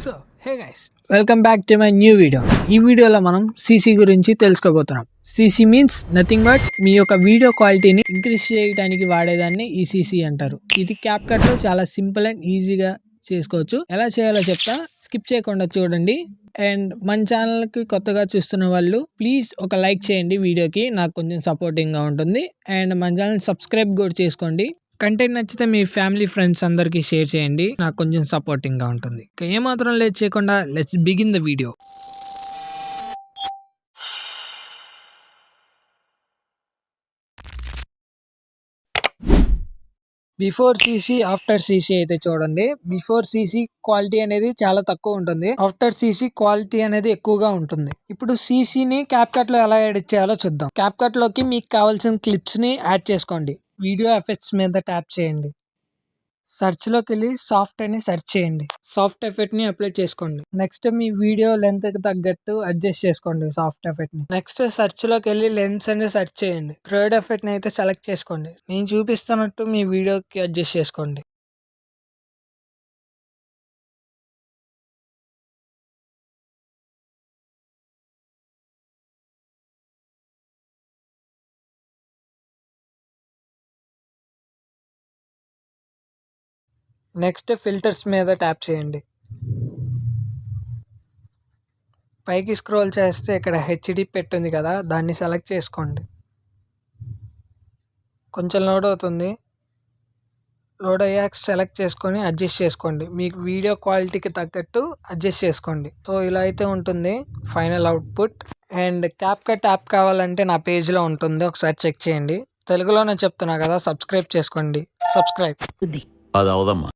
So hey guys, welcome back to my new video. ఈ వీడియోలో మనం సీసీ గురించి తెలుసుకోబోతున్నాం. సీసీ మీన్స్ నథింగ్ బట్ మీ యొక్క వీడియో క్వాలిటీని ఇంక్రీజ్ చేయడానికి వాడేదాన్ని ఈ సీసీ అంటారు. ఇది క్యాప్ కట్ లో చాలా సింపుల్ అండ్ ఈజీగా చేసుకోవచ్చు. ఎలా చేయాలో చెప్తా, స్కిప్ చేయకుండా చూడండి. అండ్ మన ఛానల్ కి కొత్తగా చూస్తున్న వాళ్ళు ప్లీజ్ ఒక లైక్ చేయండి వీడియోకి, నాకు కొంచెం సపోర్టింగ్ గా ఉంటుంది. అండ్ మన ఛానల్ సబ్స్క్రైబ్ కూడా చేసుకోండి. కంటెంట్ నచ్చితే మీ ఫ్యామిలీ ఫ్రెండ్స్ అందరికీ షేర్ చేయండి, నాకు కొంచెం సపోర్టింగ్ గా ఉంటుంది. ఇక ఏమాత్రం లేట్ చేయకుండా let's begin the video. Before CC after CC అయితే చూడండి. బిఫోర్ సీసీ క్వాలిటీ అనేది చాలా తక్కువ ఉంటుంది, ఆఫ్టర్ సీసీ క్వాలిటీ అనేది ఎక్కువగా ఉంటుంది. ఇప్పుడు సీసీని క్యాప్ కట్ లో ఎలా ఎడిట్ చేయాలో చూద్దాం. క్యాప్ కట్ లోకి మీకు కావాల్సిన క్లిప్స్ ని యాడ్ చేసుకోండి. వీడియో ఎఫెక్ట్స్ మీద ట్యాప్ చేయండి. సెర్చ్ లోకి వెళ్ళి సాఫ్ట్ అని సెర్చ్ చేయండి. సాఫ్ట్ ఎఫెక్ట్ ని అప్లై చేసుకోండి. నెక్స్ట్ మీ వీడియో లెంత్ కి తగ్గట్టు అడ్జస్ట్ చేసుకోండి సాఫ్ట్ ఎఫెక్ట్ ని. నెక్స్ట్ సెర్చ్ లోకి వెళ్ళి లెన్స్ అని సెర్చ్ చేయండి. థర్డ్ ఎఫెక్ట్ ని అయితే సెలెక్ట్ చేసుకోండి. నేను చూపిస్తున్నట్టు మీ వీడియోకి అడ్జస్ట్ చేసుకోండి. నెక్స్ట్ ఫిల్టర్స్ మీద ట్యాప్ చేయండి. పైకి స్క్రోల్ చేస్తే ఇక్కడ హెచ్డి పెట్టుంది కదా, దాన్ని సెలెక్ట్ చేసుకోండి. కొంచెం లోడ్ అవుతుంది. లోడ్ అయ్యాక సెలెక్ట్ చేసుకొని అడ్జస్ట్ చేసుకోండి. మీకు వీడియో క్వాలిటీకి తగ్గట్టు అడ్జస్ట్ చేసుకోండి. సో ఇలా అయితే ఉంటుంది final output. And cap cut app కావాలంటే నా పేజ్లో ఉంటుంది, ఒకసారి చెక్ చేయండి. తెలుగులోనే చెప్తున్నా కదా, సబ్స్క్రైబ్ చేసుకోండి. సబ్స్క్రైబ్. అది అవదమ్మా.